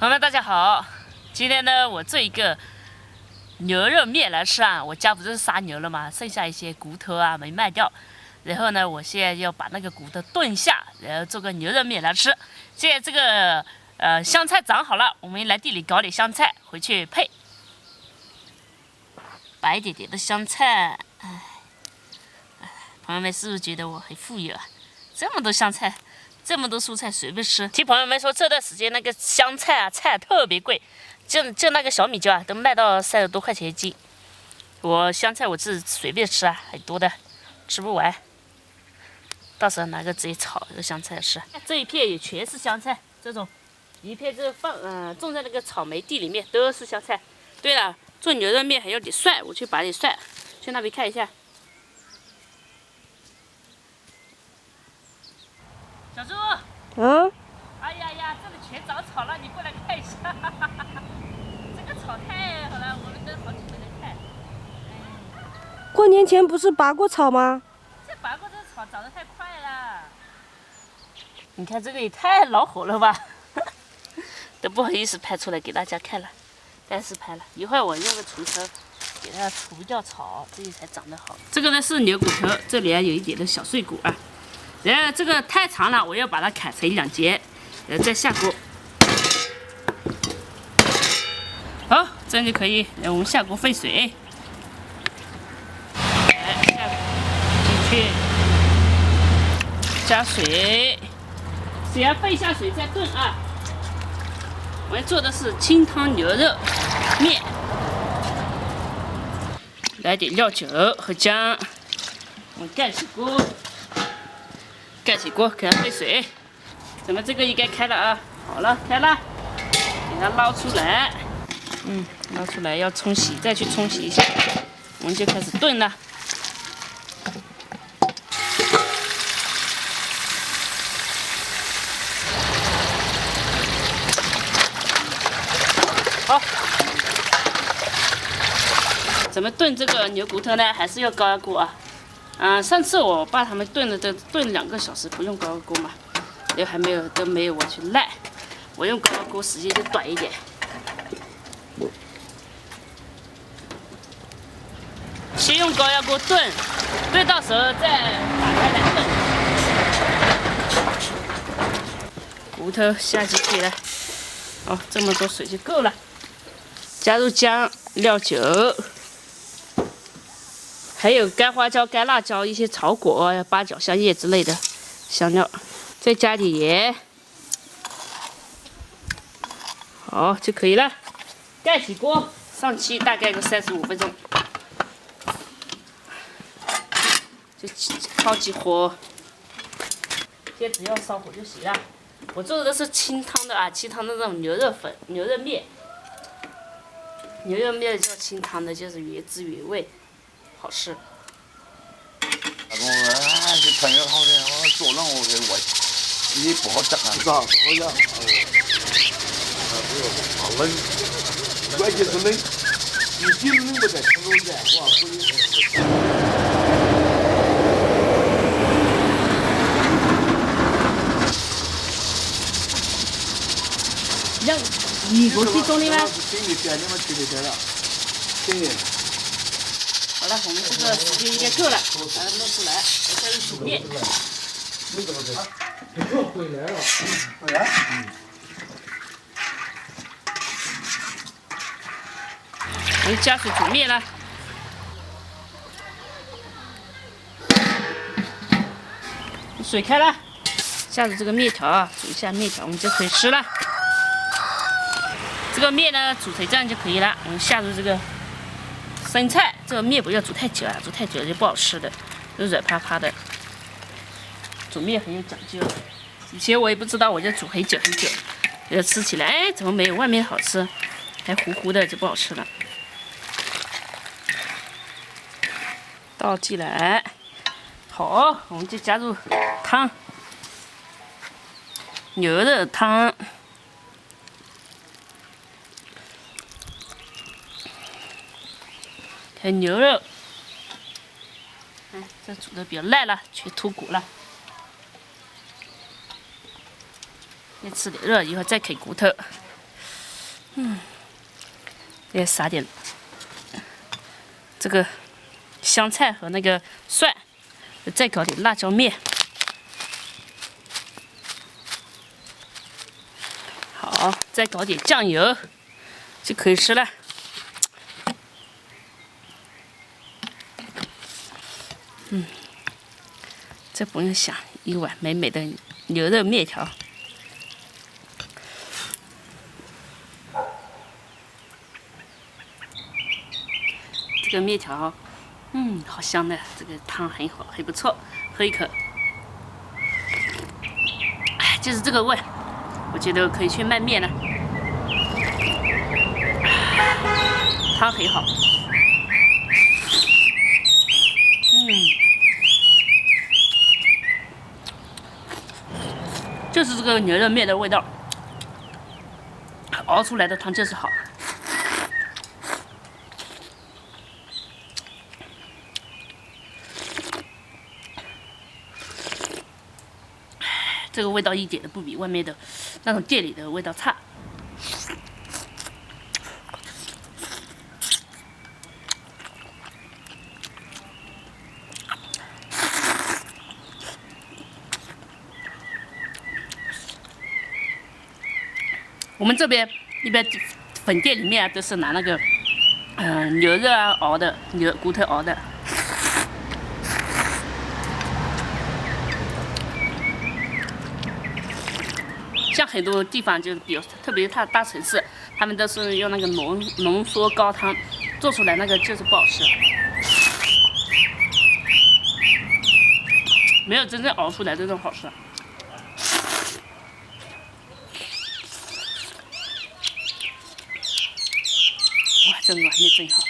朋友们，大家好！今天呢，我做一个牛肉面来吃啊。我家不是杀牛了吗？剩下一些骨头啊没卖掉，然后呢，我现在要把那个骨头炖下，然后做个牛肉面来吃。现在这个香菜长好了，我们来地里搞点香菜回去配。摆一点点的香菜，朋友们是不是觉得我很富有啊？这么多香菜。 这么多蔬菜随便吃。听朋友们说，这段时间那个香菜啊，菜特别贵，就那个小米椒啊，都卖到30多块钱一斤。我香菜我自己随便吃啊，很多的，吃不完。到时候拿个直接炒这个香菜吃。这一片也全是香菜，这种一片这种在那个草莓地里面都是香菜。对了，做牛肉面还要点蒜，我去拔点蒜，去那边看一下。 小猪，哎呀，这里全长草了，你过来看一下。这个草太好了，我们都好久没来看。过年前不是拔过草吗？这拔过这草长得太快了。你看这个也太恼火了吧，都不好意思拍出来给大家看了，但是拍了。一会儿我用个锄头给它除掉草，这里才长得好。这个呢是牛骨头，这里啊有一点的小碎骨啊。 然后这个太长了，我要把它砍成2截，然后再下锅。好，这样就可以。然后我们下锅沸水，来下进去，加水，水要沸下水再炖啊。我们做的是清汤牛肉面，来点料酒和姜，我们盖起锅。 盖起锅，给它沸水。咱们这个应该开了啊，好了，开了，给它捞出来。捞出来要冲洗，再去冲洗一下。我们就开始炖了。好，咱们炖这个牛骨头呢，还是要高压锅啊。 上次我爸他们炖了2个小时，不用高压锅嘛，然后都没有我去赖，我用高压锅时间就短一点。先用高压锅炖，到时候再打开来炖。骨头下进去了，哦，这么多水就够了。加入姜、料酒。 还有干花椒、干辣椒、一些草果、八角、香叶之类的香料，再加点盐，好就可以了。盖起锅，上漆大概个35分钟，就开起火，现在只要烧火就行了。我做的是清汤的啊，清汤的那种牛肉粉、牛肉面。牛肉面叫清汤的，就是原汁原味。 好吃。这朋友好的，我做了我给我，也不好整啊。是啊，不好整。冷，关键是冷，你冰冷不在成都热，哇，所以。让你过去种的吗？今年边的嘛，去的边了，今年。 好了，我们这个时间应该够了，把它弄出来，我开始煮面。回来了，回来。我们加水煮面了。水开了，下入这个面条啊，煮一下面条，我们就可以吃了。这个面呢，煮成这样就可以了。我们下入这个。 生菜，这个面不要煮太久啊，煮太久了就不好吃的，就软趴趴的。煮面很有讲究，以前我也不知道，我就煮很久很久，觉得吃起来，哎，怎么没有外面好吃，还糊糊的就不好吃了。倒进来，好，我们就加入汤，牛肉汤。 还有牛肉，这煮的比较烂了，全脱骨了。先吃点肉，一会儿再啃骨头。也撒点这个香菜和那个蒜，再搞点辣椒面。好，再搞点酱油，就可以吃了。这不用想，一碗美美的牛肉面条。这个面条，好香的，这个汤很好，很不错，喝一口。哎，就是这个味，我觉得可以去卖面了。汤很好，就是这个牛肉面的味道，熬出来的汤就是好。这个味道一点都不比外面的那种店里的味道差。我们这边一般粉店里面都是拿那个牛肉啊熬的，牛骨头熬的。像很多地方就是比如特别是大城市，他们都是用那个浓缩高汤做出来，那个就是不好吃，没有真正熬出来这种好吃。哇，这个碗面真好。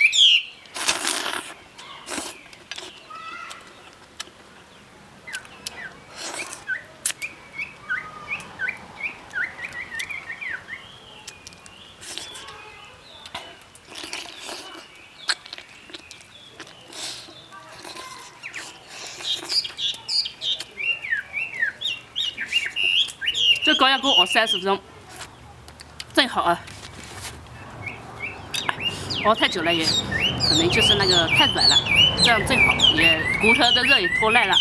这高压锅熬30分钟，正好啊。熬太久了也可能就是那个太软了，这样正好，也骨头的肉也脱烂了。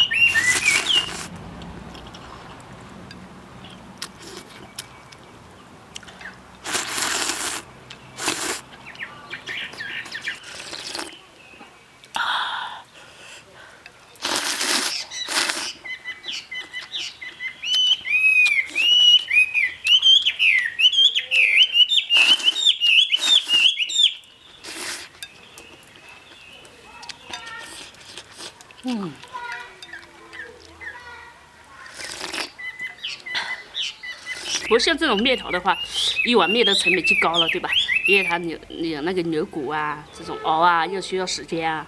不像这种面条的话，一碗面的成本就高了，对吧？因为它有那个牛骨啊，这种熬啊又需要时间啊。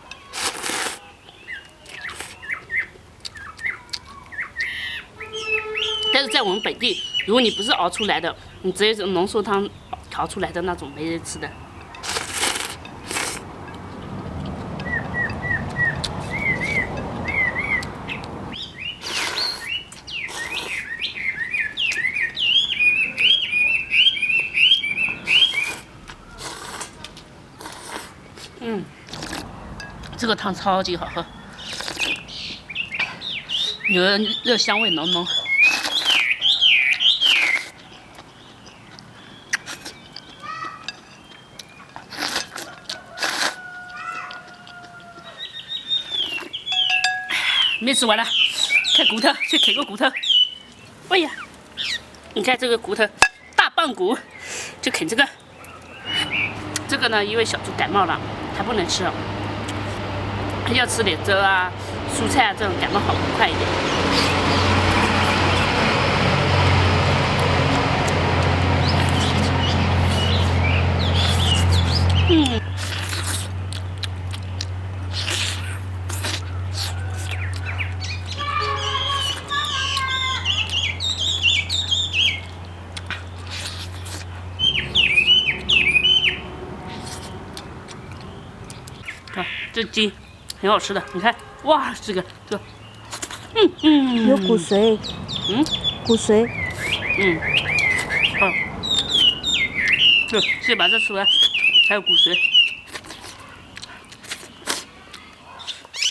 但是在我们本地，如果你不是熬出来的，你直接浓缩汤调出来的那种，没人吃的。这个汤超级好喝，牛肉香味浓浓。面吃完了，看骨头，去啃个骨头。哎呀，你看这个骨头，大棒骨，就啃这个。这个呢，因为小猪感冒了，它不能吃。要吃点粥啊、蔬菜啊，这种感冒好快一点。看这鸡。挺好吃的，你看，哇，这个，有骨髓，骨髓，先把这吃完，还有骨髓，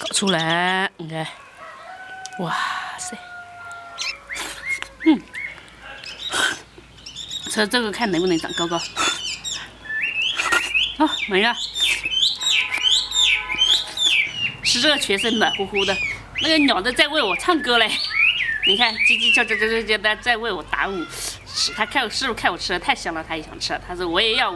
搞出来，你看，哇塞，吃这个看能不能长高高。啊，没呀，吃这个全身暖乎乎的。那个鸟的在为我唱歌嘞，你看叽叽叫的在为我打舞。他看师傅看我吃的太香了，他也想吃，他说我也要。